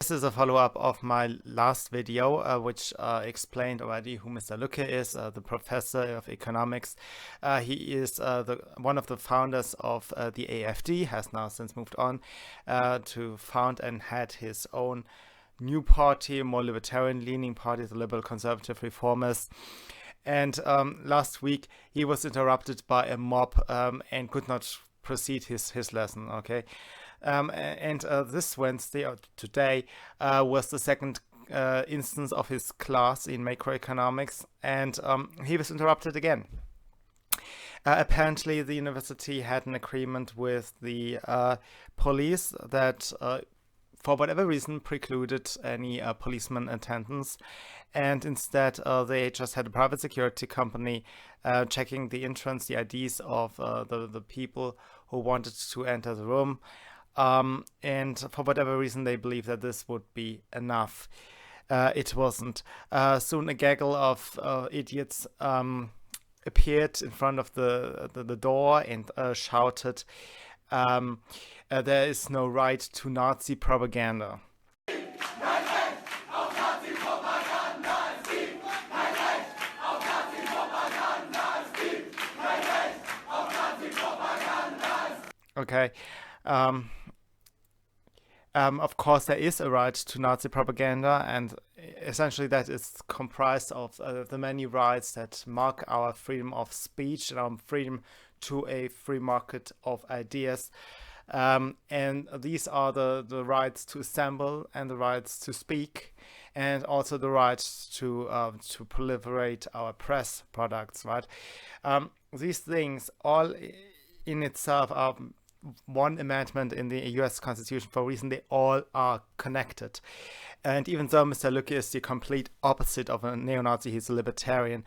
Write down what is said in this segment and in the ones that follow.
this is a follow-up of my last video, which explained already who Mr. Lucke is, the professor of economics. He is one of the founders of the AfD, has now since moved on to found and had his own new party, more libertarian-leaning party, the Liberal-konservative Reformers. And last week he was interrupted by a mob and could not proceed his lesson, okay? This Wednesday, or today, was the second instance of his class in macroeconomics, and he was interrupted again. Apparently, the university had an agreement with the police that for whatever reason precluded any policeman attendance, and instead they just had a private security company checking the entrance, the IDs of the people who wanted to enter the room. And for whatever reason, they believed that this would be enough. It wasn't. Soon a gaggle of idiots appeared in front of the door and shouted, there is no right to Nazi propaganda. Okay. Of course, there is a right to Nazi propaganda, and essentially that is comprised of the many rights that mark our freedom of speech and our freedom to a free market of ideas. And these are the rights to assemble and the rights to speak, and also the rights to proliferate our press products, right? These things all in itself are one amendment in the US Constitution. For a reason, they all are connected. And even though Mr. Lucke is the complete opposite of a neo-Nazi, he's a libertarian,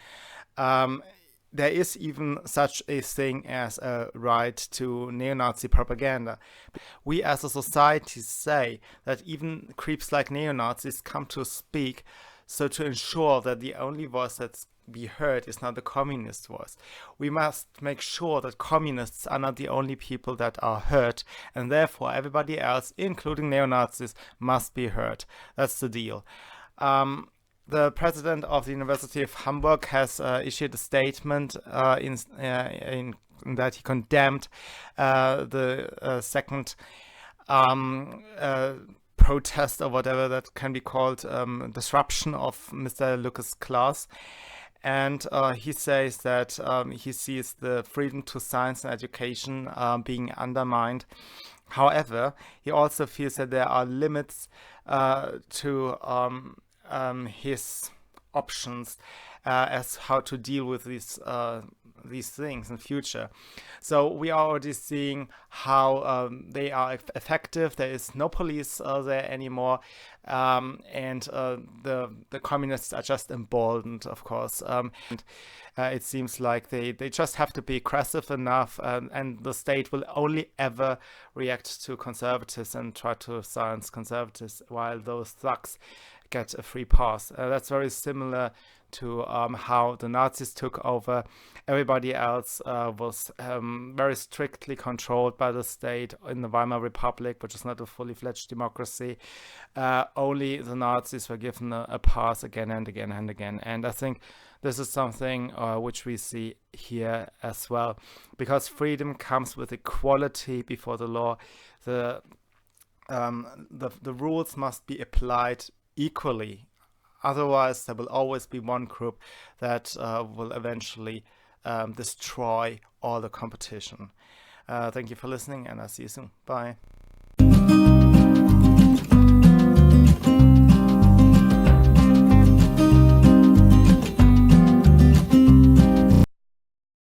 there is even such a thing as a right to neo-Nazi propaganda. We as a society say that even creeps like neo-Nazis come to speak, so to ensure that the only voice that's be heard is not the communist voice. We must make sure that communists are not the only people that are heard, and therefore everybody else, including neo-Nazis, must be heard. That's the deal. The president of the University of Hamburg has issued a statement in that he condemned the second protest, or whatever that can be called, disruption of Mr. Lucke's class. And he says that he sees the freedom to science and education being undermined. However, he also feels that there are limits to his options as how to deal with these things in future. So we are already seeing how they are effective. There is no police there anymore, and the communists are just emboldened, of course. And it seems like they just have to be aggressive enough, and the state will only ever react to conservatives and try to silence conservatives, while those thugs get a free pass. That's very similar to how the Nazis took over. Everybody else was very strictly controlled by the state in the Weimar Republic, which is not a fully fledged democracy. Only the Nazis were given a pass again and again and again. And I think this is something which we see here as well, because freedom comes with equality before the law. The rules must be applied equally. Otherwise, there will always be one group that will eventually destroy all the competition. Thank you for listening, and I'll see you soon. Bye.